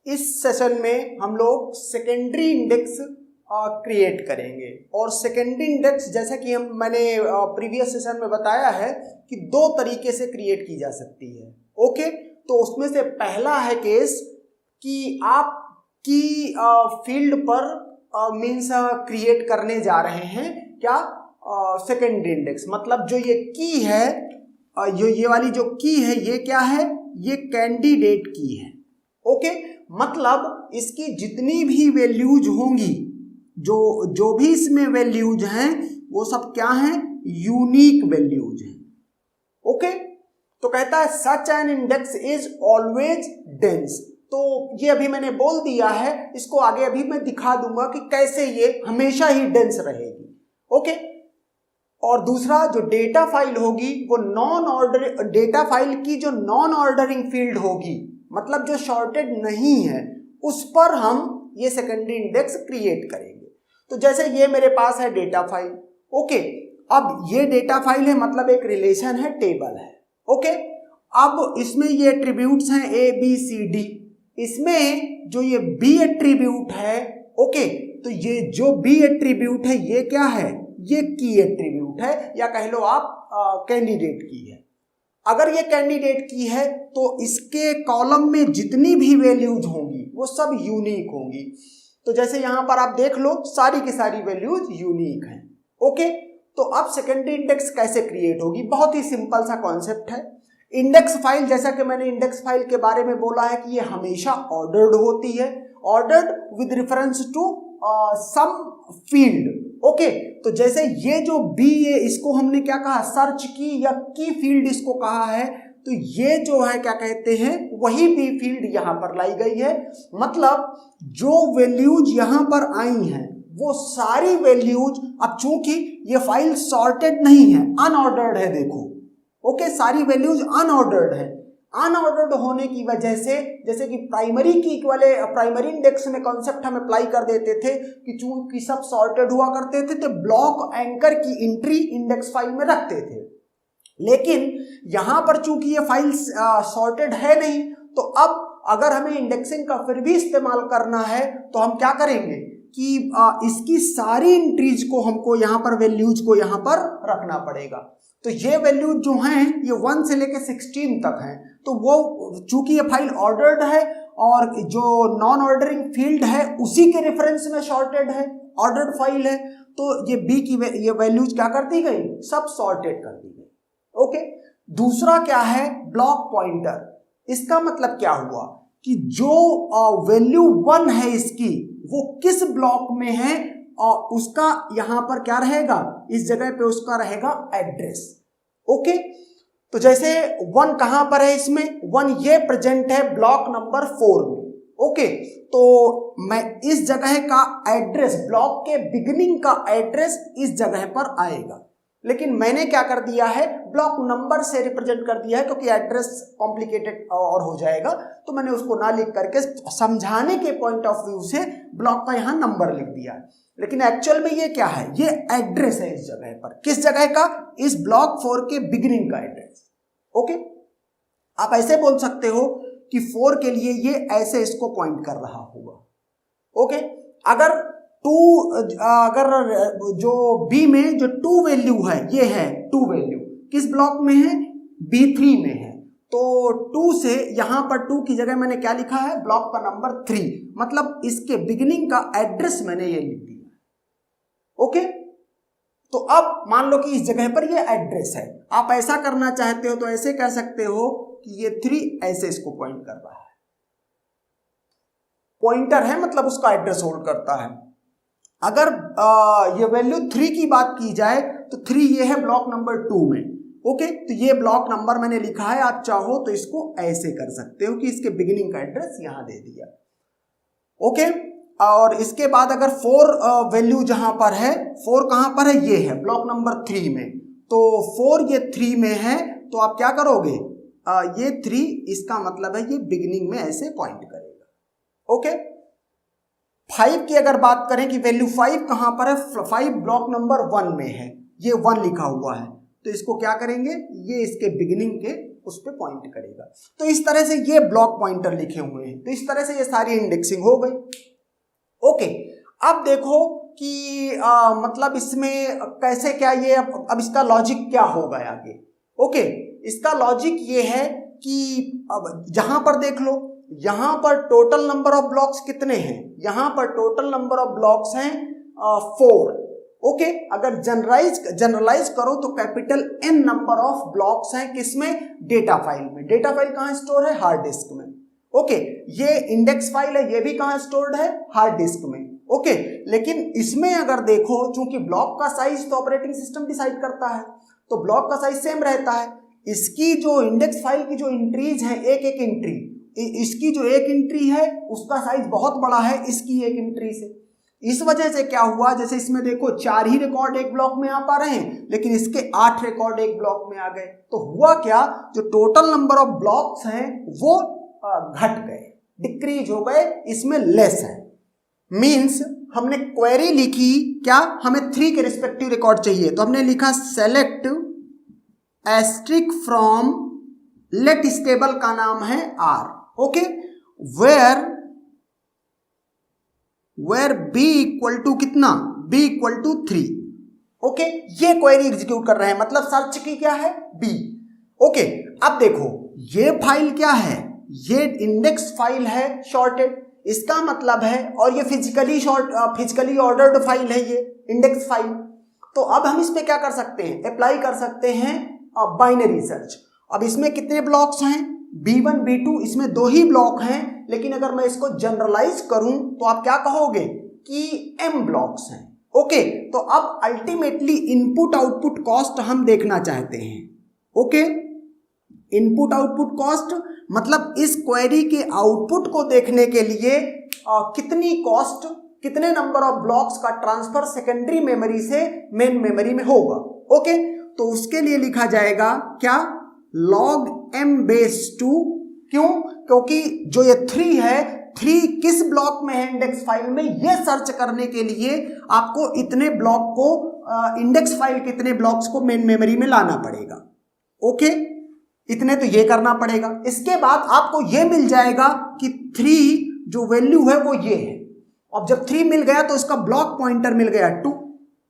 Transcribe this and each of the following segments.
इस सेशन में हम लोग सेकेंडरी इंडेक्स क्रिएट करेंगे। और सेकेंडरी इंडेक्स जैसा कि मैंने प्रीवियस सेशन में बताया है कि दो तरीके से क्रिएट की जा सकती है। ओके, तो उसमें से पहला है केस कि आप की फील्ड पर मीन्स क्रिएट करने जा रहे हैं क्या, सेकेंडरी इंडेक्स। मतलब जो ये की है, ये वाली जो की है ये क्या है, ये कैंडिडेट की है। ओके, मतलब इसकी जितनी भी वैल्यूज होंगी, जो भी इसमें वैल्यूज हैं वो सब क्या हैं, यूनिक वैल्यूज हैं। ओके, तो कहता है such an index is always dense. तो ये अभी मैंने बोल दिया है, इसको आगे अभी मैं दिखा दूंगा कि कैसे ये हमेशा ही डेंस रहेगी। ओके, और दूसरा जो डेटा फाइल होगी वो नॉन ऑर्डर, डेटा फाइल की जो नॉन ऑर्डरिंग फील्ड होगी, मतलब जो शॉर्टेड नहीं है, उस पर हम ये सेकेंडरी इंडेक्स क्रिएट करेंगे। तो जैसे ये मेरे पास है डेटा फाइल। ओके, अब ये डेटा फाइल है, मतलब एक रिलेशन है, टेबल है। ओके, अब इसमें ये एट्रीब्यूट्स हैं ए बी सी डी। इसमें जो ये बी एट्रीब्यूट है, ओके, तो ये जो बी एट्रीब्यूट है ये क्या है, ये की एट्रीब्यूट है, या कह लो आप कैंडिडेट की है। अगर ये कैंडिडेट की है तो इसके कॉलम में जितनी भी वैल्यूज होंगी वो सब यूनिक होंगी। तो जैसे यहां पर आप देख लो, सारी की सारी वैल्यूज यूनिक हैं। ओके, तो अब सेकेंडरी इंडेक्स कैसे क्रिएट होगी, बहुत ही सिंपल सा कॉन्सेप्ट है। इंडेक्स फाइल, जैसा कि मैंने इंडेक्स फाइल के बारे में बोला है कि ये हमेशा ऑर्डर्ड होती है, ordered with reference to some field. Okay, तो जैसे ये जो बी है इसको हमने क्या कहा, सर्च की या की फील्ड इसको कहा है, तो ये जो है क्या कहते हैं, वही बी फील्ड यहां पर लाई गई है। मतलब जो वैल्यूज यहां पर आई हैं वो सारी वैल्यूज, अब चूंकि ये फाइल सॉर्टेड नहीं है, अनऑर्डर्ड है, देखो। ओके, सारी वैल्यूज अनऑर्डर्ड है। अनऑर्डर्ड होने की वजह से, जैसे कि प्राइमरी की वाले प्राइमरी इंडेक्स में कॉन्सेप्ट हम अप्लाई कर देते थे कि चूंकि सब सॉर्टेड हुआ करते थे तो ब्लॉक एंकर की एंट्री इंडेक्स फाइल में रखते थे। लेकिन यहां पर चूंकि ये फाइल सॉर्टेड है नहीं, तो अब अगर हमें इंडेक्सिंग का फिर भी इस्तेमाल करना है तो हम क्या करेंगे कि इसकी सारी एंट्रीज को हमको यहाँ पर वैल्यूज को यहाँ पर रखना पड़ेगा। तो ये वैल्यूज जो हैं ये 1 से लेकर 16 तक हैं। तो वो चूंकि ये फाइल ऑर्डर्ड है और जो नॉन ऑर्डरिंग फील्ड है उसी के रेफरेंस में सॉर्टेड है, ऑर्डर्ड फाइल है, तो ये बी की ये वैल्यूज क्या कर दी गई, सब सॉर्टेड कर दी गई। ओके, दूसरा क्या है, ब्लॉक पॉइंटर। इसका मतलब क्या हुआ कि जो वैल्यू 1 है इसकी, वो किस ब्लॉक में है और उसका यहां पर क्या रहेगा, इस जगह पे उसका रहेगा एड्रेस। ओके, तो जैसे 1 कहां पर है, इसमें 1 ये प्रेजेंट है ब्लॉक नंबर 4 में। ओके, तो मैं इस जगह का एड्रेस, ब्लॉक के बिगिनिंग का एड्रेस इस जगह पर आएगा। लेकिन मैंने क्या कर दिया है, ब्लॉक नंबर से रिप्रेजेंट कर दिया है, क्योंकि एड्रेस कॉम्प्लिकेटेड और हो जाएगा, तो मैंने उसको ना लिख करके समझाने के पॉइंट ऑफ व्यू से ब्लॉक का यहां नंबर लिख दिया है। लेकिन एक्चुअल में ये क्या है, ये एड्रेस है इस जगह पर। किस जगह का, इस ब्लॉक 4 के बिगिनिंग का एड्रेस। ओके, आप ऐसे बोल सकते हो कि 4 के लिए ये ऐसे इसको पॉइंट कर रहा होगा। ओके, अगर जो बी में जो 2 वैल्यू है, ये है 2 वैल्यू, किस ब्लॉक में है, B3 में है, तो 2 से यहां पर 2 की जगह मैंने क्या लिखा है, ब्लॉक का नंबर 3, मतलब इसके बिगिनिंग का एड्रेस मैंने ये लिख दिया। ओके, तो अब मान लो कि इस जगह पर ये एड्रेस है, आप ऐसा करना चाहते हो तो ऐसे कह सकते हो कि ये 3 ऐसे इसको पॉइंट कर रहा है, पॉइंटर है, मतलब उसका एड्रेस होल्ड करता है। अगर ये वैल्यू 3 की बात की जाए तो 3 ये है ब्लॉक नंबर 2 में। ओके, तो ये ब्लॉक नंबर मैंने लिखा है, आप चाहो तो इसको ऐसे कर सकते हो कि इसके बिगिनिंग का एड्रेस यहां दे दिया। ओके, और इसके बाद अगर 4 वैल्यू जहां पर है, 4 कहां पर है, ये है ब्लॉक नंबर 3 में, तो 4 ये 3 में है, तो आप क्या करोगे, ये 3 इसका मतलब है ये बिगिनिंग में ऐसे पॉइंट करेगा। ओके, 5 की अगर बात करें कि वैल्यू 5 कहां पर है, 5 ब्लॉक नंबर 1 में है, ये 1 लिखा हुआ है, तो इसको क्या करेंगे, ये इसके बिगिनिंग के उस पर पॉइंट करेगा। तो इस तरह से ये ब्लॉक पॉइंटर लिखे हुए हैं। तो इस तरह से ये सारी इंडेक्सिंग हो गई। ओके, अब देखो कि मतलब इसमें कैसे क्या ये अब इसका लॉजिक क्या होगा आगे। ओके, इसका लॉजिक ये है कि अब जहां पर देख लो, यहां पर टोटल नंबर ऑफ ब्लॉक्स कितने हैं, यहां पर टोटल नंबर ऑफ ब्लॉक्स हैं 4। ओके, अगर जनरलाइज करो तो capital N number of blocks हैं किसमें, डेटा फाइल में। डेटा फाइल कहां स्टोर है, हार्ड डिस्क में। ओके, ये इंडेक्स फाइल है, ये भी कहां स्टोर्ड है, हार्ड डिस्क में। ओके, लेकिन इसमें अगर देखो, चूंकि ब्लॉक का साइज तो ऑपरेटिंग सिस्टम डिसाइड करता है, तो ब्लॉक का साइज सेम रहता है। इसकी जो इंडेक्स फाइल की जो एंट्रीज है, एक एक एंट्री, इसकी जो एक एंट्री है उसका साइज बहुत बड़ा है इसकी एक एंट्री से। इस वजह से क्या हुआ, जैसे इसमें देखो 4 ही रिकॉर्ड एक ब्लॉक में आ पा रहे हैं, लेकिन इसके 8 रिकॉर्ड एक ब्लॉक में आ गए। तो हुआ क्या, जो टोटल नंबर ऑफ ब्लॉक्स हैं वो घट गए, डिक्रीज हो गए, इसमें लेस है। मींस हमने क्वेरी लिखी क्या, हमें 3 के रिस्पेक्टिव रिकॉर्ड चाहिए, तो हमने लिखा select asterisk from let stable का नाम है R। Okay, where B equal to कितना, B इक्वल टू 3। ओके, ये क्वेरी एग्जीक्यूट कर रहे हैं, मतलब सर्च की क्या है, B। ओके, अब देखो ये फाइल क्या है, ये इंडेक्स फाइल है शॉर्टेड, इसका मतलब है, और ये फिजिकली ऑर्डर्ड फाइल है ये इंडेक्स फाइल। तो अब हम इस पे क्या कर सकते हैं, अप्लाई कर सकते हैं बाइनरी सर्च। अब इसमें कितने ब्लॉक्स हैं, B1 B2, इसमें 2 ही ब्लॉक हैं, लेकिन अगर मैं इसको जनरलाइज करूं तो आप क्या कहोगे कि M ब्लॉक्स हैं। ओके, तो अब अल्टीमेटली इनपुट आउटपुट कॉस्ट हम देखना चाहते हैं। ओके, इनपुट आउटपुट कॉस्ट मतलब इस क्वेरी के आउटपुट को देखने के लिए कितनी कॉस्ट, कितने नंबर ऑफ ब्लॉक्स का ट्रांसफर सेकेंडरी मेमोरी से मेन मेमोरी में होगा। ओके, तो उसके लिए लिखा जाएगा क्या, log m बेस 2। क्यों, क्योंकि जो ये 3 है, 3 किस ब्लॉक में है इंडेक्स फाइल में, ये सर्च करने के लिए आपको इतने ब्लॉक को इंडेक्स फाइल के इतने ब्लॉक्स को मेन मेमोरी में लाना पड़ेगा। ओके, इतने तो ये करना पड़ेगा। इसके बाद आपको ये मिल जाएगा कि 3 जो वैल्यू है वो ये है। अब जब 3 मिल गया तो इसका ब्लॉक पॉइंटर मिल गया 2।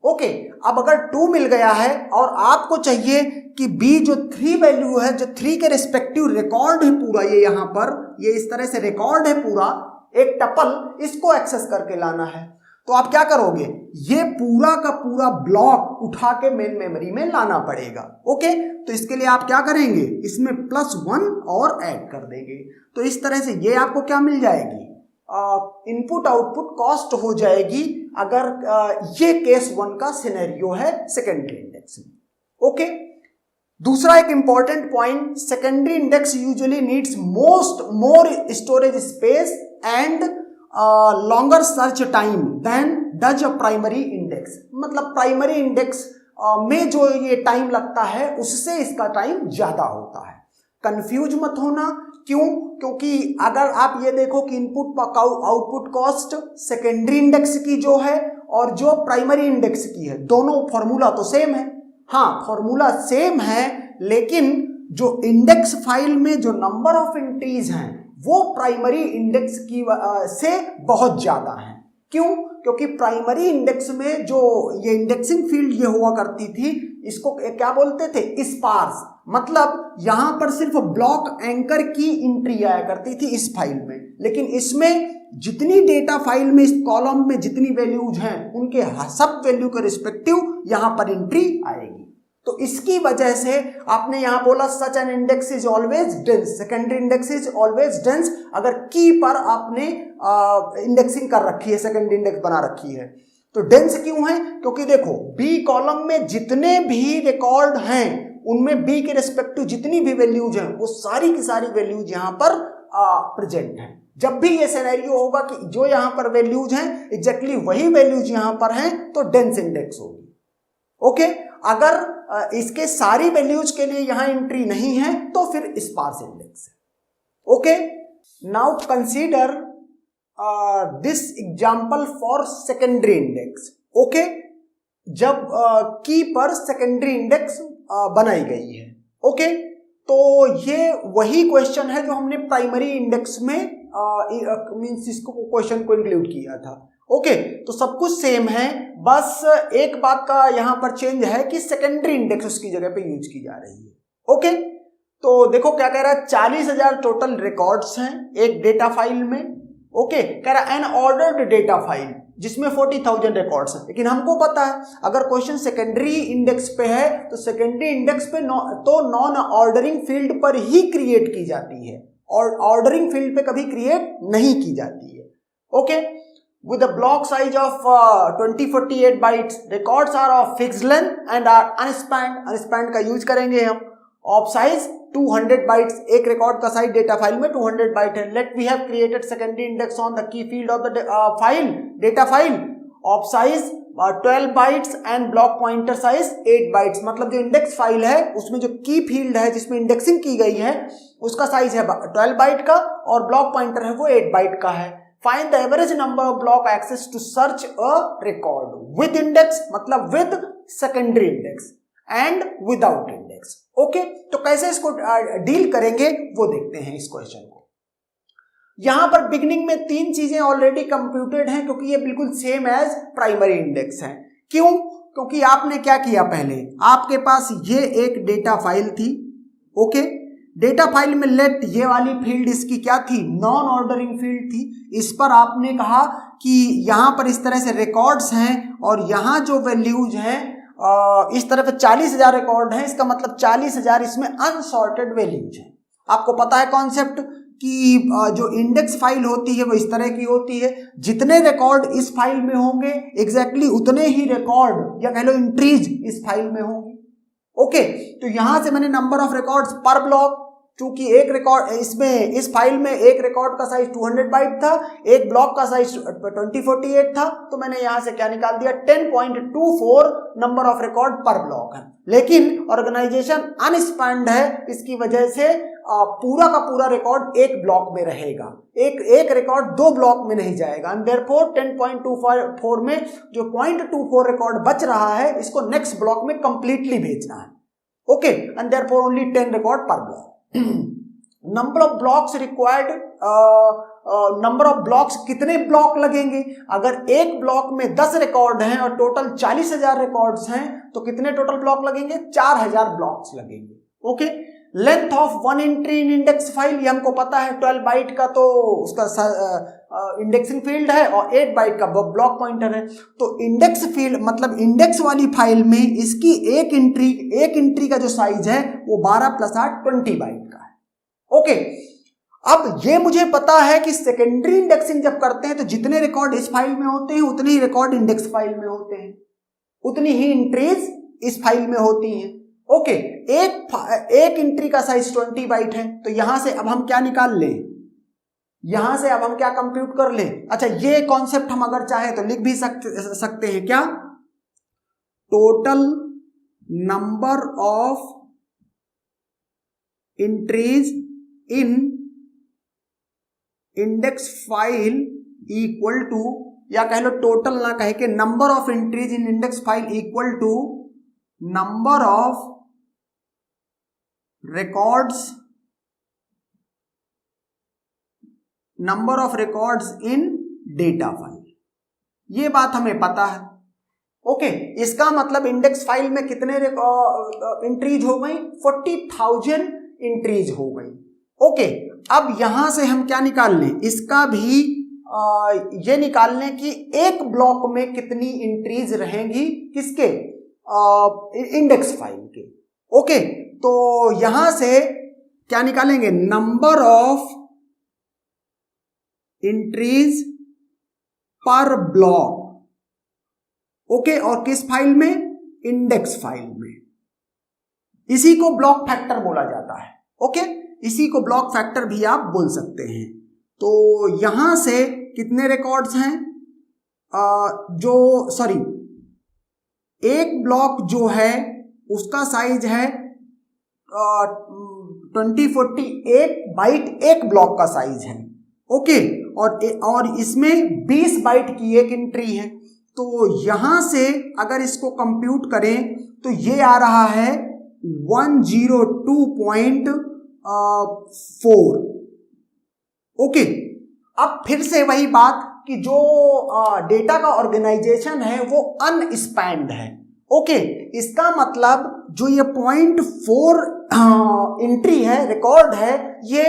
ओके, अब अगर 2 मिल गया है और आपको चाहिए कि B जो 3 वैल्यू है, जो 3 के रिस्पेक्टिव रिकॉर्ड है पूरा, ये यहां पर ये इस तरह से रिकॉर्ड है पूरा एक टपल, इसको एक्सेस करके लाना है। तो आप क्या करोगे, ये पूरा का पूरा ब्लॉक उठा के मेन मेमोरी में लाना पड़ेगा। ओके, तो इसके लिए आप क्या करेंगे, इसमें +1 और ऐड कर देंगे। तो इस तरह से ये आपको क्या मिल जाएगी, इनपुट आउटपुट कॉस्ट हो जाएगी, अगर ये केस 1 का सिनेरियो है सेकेंडरी इंडेक्स में। ओके, दूसरा एक important point, secondary index usually needs more storage space and longer search time than does a primary index. मतलब प्राइमरी इंडेक्स में जो ये टाइम लगता है उससे इसका टाइम ज्यादा होता है। कंफ्यूज मत होना, क्यों, क्योंकि अगर आप ये देखो कि input output cost secondary index की जो है और जो प्राइमरी इंडेक्स की है, दोनों फॉर्मूला तो सेम है। हाँ, फॉर्मूला सेम है, लेकिन जो इंडेक्स फाइल में जो नंबर ऑफ एंट्रीज हैं वो प्राइमरी इंडेक्स की से बहुत ज्यादा है। क्यों, क्योंकि प्राइमरी इंडेक्स में जो ये इंडेक्सिंग फील्ड ये हुआ करती थी, इसको क्या बोलते थे, स्पार्स। मतलब यहां पर सिर्फ ब्लॉक एंकर की एंट्री आया करती थी इस फाइल में, लेकिन इसमें जितनी डेटा फाइल में इस कॉलम में जितनी वैल्यूज हैं उनके सब वैल्यू के रिस्पेक्टिव यहां पर एंट्री आएगी। तो इसकी वजह से आपने यहां बोला such an index is always dense, secondary index is always dense, अगर की पर आपने इंडेक्सिंग कर रखी है, सेकेंडरी इंडेक्स बना रखी है। तो डेंस क्यों है, क्योंकि देखो बी कॉलम में जितने भी रिकॉर्ड हैं उनमें बी के रेस्पेक्टिव जितनी भी वैल्यूज हैं वो सारी की सारी वैल्यूज यहां पर प्रेजेंट हैं। जब भी ये सिनेरियो होगा कि जो यहां पर वैल्यूज हैं एग्जैक्टली वही वैल्यूज यहां पर हैं तो डेंस इंडेक्स होगी। ओके, अगर इसके सारी वैल्यूज के लिए यहां एंट्री नहीं है तो फिर स्पार्स इंडेक्स है। Okay, now consider this example for secondary index. Okay, जब की पर सेकेंडरी इंडेक्स बनाई गई है। ओके, तो ये वही क्वेश्चन है जो हमने प्राइमरी इंडेक्स में मींस इसको क्वेश्चन को इंक्लूड किया था। ओके, तो सब कुछ सेम है, बस एक बात का यहां पर चेंज है कि सेकेंडरी इंडेक्स उसकी जगह पे यूज की जा रही है। ओके, तो देखो क्या कह रहा है, 40,000 टोटल रिकॉर्ड्स हैं एक डेटा फाइल में। ओके, कह रहा है एन ऑर्डर्ड डेटा फाइल जिसमें 40,000 रिकॉर्ड्स हैं, लेकिन हमको पता है अगर क्वेश्चन सेकेंडरी इंडेक्स पे है तो सेकेंडरी इंडेक्स पे तो नॉन ऑर्डरिंग फील्ड पर ही क्रिएट की जाती है और ऑर्डरिंग फील्ड पे कभी क्रिएट नहीं की जाती है। Okay, with a block size of 2048 bytes, records are of fixed length and are unspanned। unspanned का यूज करेंगे हम। of size 200 bytes, एक रिकॉर्ड का साइज डेटा फाइल में 200 बाइट है। let we have created secondary index on the key field of the file data file of size 12 bytes and block pointer size 8 bytes। मतलब जो index file है उसमें जो की फील्ड है जिसमें इंडेक्सिंग की गई है उसका साइज है 12 बाइट का और ब्लॉक पॉइंटर है वो 8 बाइट का है। Find the average number of block access to search a record with index, मतलब with secondary index and without index। Okay, तो कैसे इसको डील करेंगे वो देखते हैं इस क्वेश्चन को। यहां पर बिगिनिंग में 3 चीजें ऑलरेडी कंप्यूटेड हैं क्योंकि ये बिल्कुल सेम एज प्राइमरी इंडेक्स है। क्यों? क्योंकि आपने क्या किया, पहले आपके पास ये एक डेटा फाइल थी। ओके, डेटा फाइल में लेट ये वाली फील्ड इसकी क्या थी, नॉन ऑर्डरिंग फील्ड थी। इस पर आपने कहा कि यहां पर इस तरह से रिकॉर्ड्स हैं और यहां जो वैल्यूज हैं इस तरह पे 40,000 रिकॉर्ड हैं, इसका मतलब 40,000 इसमें अनसॉर्टेड वैल्यूज हैं। आपको पता है कॉन्सेप्ट कि जो इंडेक्स फाइल होती है वो इस तरह की होती है, जितने रिकॉर्ड इस फाइल में होंगे एग्जैक्टली उतने ही रिकॉर्ड या कह लो एंट्रीज इस फाइल में होंगी। ओके, तो यहां से मैंने नंबर ऑफ रिकॉर्ड्स पर ब्लॉक, चूंकि एक रिकॉर्ड इसमें इस फाइल में एक रिकॉर्ड का साइज 200 बाइट था, एक ब्लॉक का साइज 2048 था, तो मैंने यहां से क्या निकाल दिया 10.24 number of record per block है। लेकिन ऑर्गेनाइजेशन अनस्पैन्ड है, इसकी वजह से पूरा का पूरा रिकॉर्ड एक ब्लॉक में रहेगा, एक रिकॉर्ड 2 ब्लॉक में नहीं जाएगा। एंड देयरफॉर 10.24 में जो 0.24 रिकॉर्ड बच रहा है इसको नेक्स्ट ब्लॉक में कंप्लीटली भेजना है। Okay, and therefore only 10 record per block. Number of blocks required, number of blocks, कितने ब्लॉक लगेंगे? अगर एक ब्लॉक में 10 रिकॉर्ड हैं और टोटल 40,000 रिकॉर्ड्स हैं तो कितने टोटल ब्लॉक लगेंगे? 4,000 ब्लॉक्स लगेंगे। Okay, length of one entry in index file, ये हमको पता है 12 बाइट का तो उसका इंडेक्सिंग फील्ड है और 8 बाइट का ब्लॉक पॉइंटर है। तो इंडेक्स फील्ड मतलब इंडेक्स वाली फाइल में इसकी एक एंट्री का जो साइज है वो 12 + 8 20 बाइट का है। ओके, अब ये मुझे पता है कि सेकेंडरी इंडेक्सिंग जब करते हैं तो जितने रिकॉर्ड इस फाइल में होते हैं उतने ही रिकॉर्ड इंडेक्स फाइल में होते हैं, उतनी ही एंट्रीज इस फाइल में होती हैं। ओके, एक एंट्री का साइज 20 बाइट है, तो यहां से अब हम क्या निकाल लें, यहां से अब हम क्या कंप्यूट कर लें? अच्छा, ये कॉन्सेप्ट हम अगर चाहें तो लिख भी सकते हैं क्या, total number of entries in index file equal to, या कह लो टोटल ना कह के number of entries in index file equal to number of records in data file. ये बात हमें पता है। ओके, इसका मतलब इंडेक्स फाइल में कितने एंट्रीज हो गई? 40,000 एंट्रीज हो गई। ओके, अब यहां से हम क्या निकाल लें, इसका भी ये निकाल लें कि एक ब्लॉक में कितनी एंट्रीज रहेंगी, किसके? इंडेक्स फाइल के। ओके, तो यहां से क्या निकालेंगे, नंबर ऑफ एंट्रीज पर ब्लॉक। ओके, और किस फाइल में? इंडेक्स फाइल में। इसी को ब्लॉक फैक्टर बोला जाता है। ओके, इसी को ब्लॉक फैक्टर भी आप बोल सकते हैं। तो यहां से कितने रिकॉर्ड्स हैं, एक ब्लॉक जो है उसका साइज है 2048 बाइट, एक ब्लॉक का साइज है। ओके, और इसमें 20 बाइट की एक एंट्री है। तो यहां से अगर इसको कंप्यूट करें तो ये आ रहा है 102.4। ओके, अब फिर से वही बात कि जो डेटा का ऑर्गेनाइजेशन है वो अनस्पैन्ड है। ओके, इसका मतलब जो ये 0.4 एंट्री है, रिकॉर्ड है, ये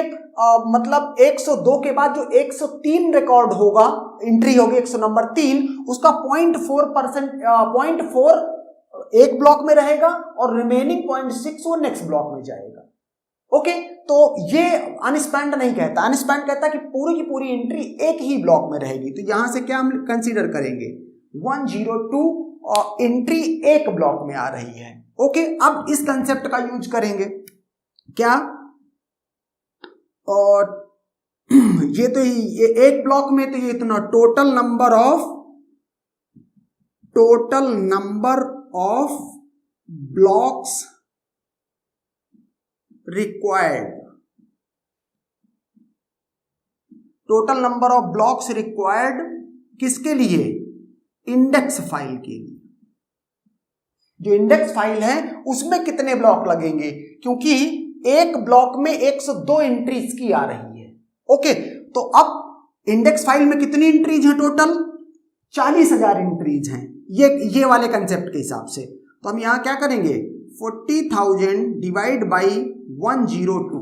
मतलब 102 के बाद जो 103 रिकॉर्ड होगा, एंट्री होगी 100 नंबर 3, उसका 0.4 एक ब्लॉक में रहेगा और रिमेनिंग 0.6 वो नेक्स्ट ब्लॉक में जाएगा। ओके, तो ये अनस्पैन्ड नहीं कहता, अनस्पैन्ड कहता कि पूरी की पूरी एंट्री एक ही ब्लॉक में रहेगी। तो यहां से क्या हम कंसीडर करेंगे, 102 और एंट्री एक ब्लॉक में आ रही है। ओके, अब इस कंसेप्ट का यूज करेंगे क्या, और ये तो ये एक ब्लॉक में तो ये इतना total number of blocks required, total number of blocks required किसके लिए, इंडेक्स फाइल के लिए। जो इंडेक्स फाइल है उसमें कितने ब्लॉक लगेंगे, क्योंकि एक ब्लॉक में 102 एंट्रीज की आ रही है। ओके, तो अब इंडेक्स फाइल में कितनी एंट्रीज हैं, टोटल 40,000 एंट्रीज हैं ये वाले कंसेप्ट के हिसाब से। तो हम यहां क्या करेंगे, 40,000 डिवाइड बाई 102।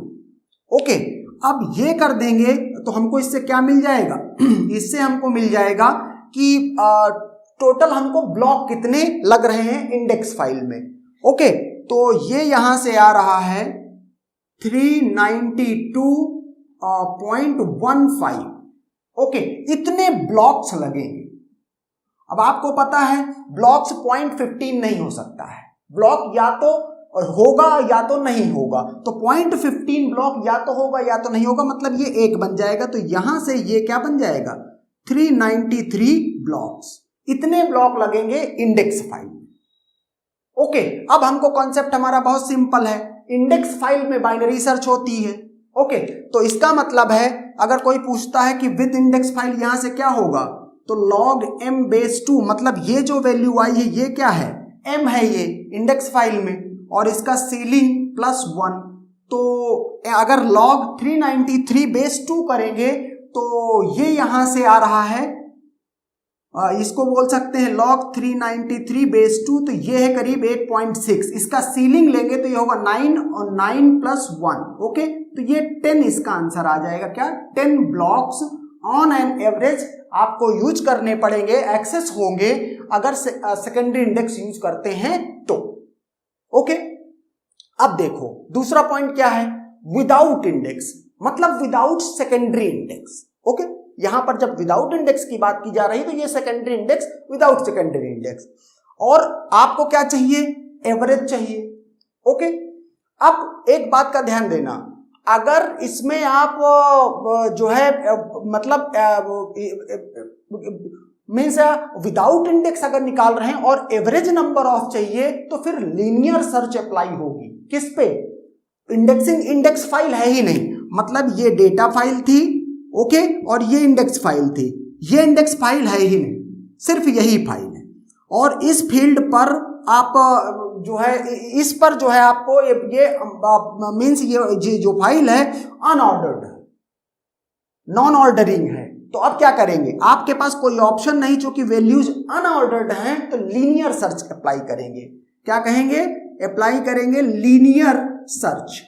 ओके, अब ये कर देंगे तो हमको इससे क्या मिल जाएगा, इससे हमको मिल जाएगा कि टोटल हमको ब्लॉक कितने लग रहे हैं इंडेक्स फाइल में। ओके, तो ये यहां से आ रहा है 392.15। ओके, इतने ब्लॉक्स लगेंगे। अब आपको पता है ब्लॉक्स 0.15 नहीं हो सकता है, ब्लॉक या तो होगा या तो नहीं होगा, तो 0.15 ब्लॉक या तो होगा या तो नहीं होगा, मतलब ये एक बन जाएगा। तो यहां से ये क्या बन जाएगा, 393 ब्लॉक्स, इतने ब्लॉक लगेंगे इंडेक्स फाइल में। ओके, अब हमको कॉन्सेप्ट हमारा बहुत सिंपल है, इंडेक्स फाइल में बाइनरी सर्च होती है। ओके, तो इसका मतलब है अगर कोई पूछता है कि विद इंडेक्स फाइल यहां से क्या होगा, तो log m/2, मतलब ये जो वैल्यू आई है ये क्या है, m है ये इंडेक्स फाइल में, और इसका सीलिंग +1। तो अगर log 393/2 करेंगे तो ये यहां से आ रहा है, इसको बोल सकते हैं log 393/2, तो ये है करीब 8.6। इसका सीलिंग लेंगे तो ये होगा 9 और 9 + 1। ओके, तो ये 10 इसका आंसर आ जाएगा, क्या 10 ब्लॉक्स ऑन एन एवरेज आपको यूज करने पड़ेंगे, एक्सेस होंगे अगर सेकेंडरी इंडेक्स यूज करते हैं तो। ओके, अब देखो दूसरा पॉइंट क्या है, विदाउट इंडेक्स, मतलब विदाउट सेकेंडरी इंडेक्स। ओके, यहां पर जब विदाउट इंडेक्स की बात की जा रही है तो ये secondary index, without secondary index, और आपको क्या चाहिए, एवरेज चाहिए। ओके, अब एक बात का ध्यान देना, अगर इसमें आप जो है मतलब मीन्स विदाउट इंडेक्स अगर निकाल रहे हैं और एवरेज नंबर ऑफ चाहिए, तो फिर लीनियर सर्च अप्लाई होगी किस पे, इंडेक्स फाइल है ही नहीं, मतलब ये डेटा फाइल थी। ओके, और ये इंडेक्स फाइल थी, ये इंडेक्स फाइल है ही नहीं, सिर्फ यही फाइल है, और इस फील्ड पर आप जो है इस पर जो है आपको ये मीन्स ये जो फाइल है अनऑर्डर्ड है, नॉन ऑर्डरिंग है। तो अब क्या करेंगे, आपके पास कोई ऑप्शन नहीं, चूंकि वैल्यूज अनऑर्डर्ड हैं, तो लीनियर सर्च अप्लाई करेंगे। क्या कहेंगे, अप्लाई करेंगे लीनियर सर्च।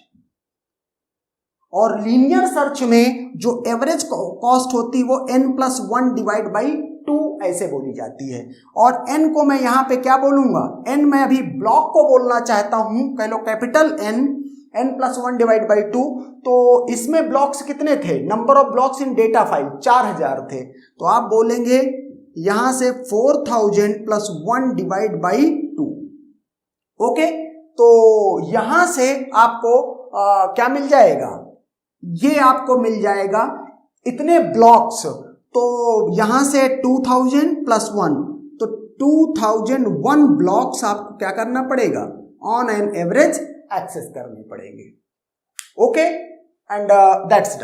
और लीनियर सर्च में जो एवरेज कॉस्ट होती है वो n+1 डिवाइड बाई 2 ऐसे बोली जाती है, और n को मैं यहां पे क्या बोलूंगा, n मैं अभी ब्लॉक को बोलना चाहता हूं, कह लो कैपिटल n+1 डिवाइड बाई 2। तो इसमें ब्लॉक्स कितने थे, number of blocks in data file 4000 थे, तो आप बोलेंगे यहां से 4000 + 1 डिवाइड बाई 2। ओके, तो यहां से आपको क्या मिल जाएगा, ये आपको मिल जाएगा इतने ब्लॉक्स। तो यहां से 2000 + 1, तो 2001 ब्लॉक्स आपको क्या करना पड़ेगा, ऑन एन एवरेज एक्सेस करने पड़ेंगे। Okay, and that's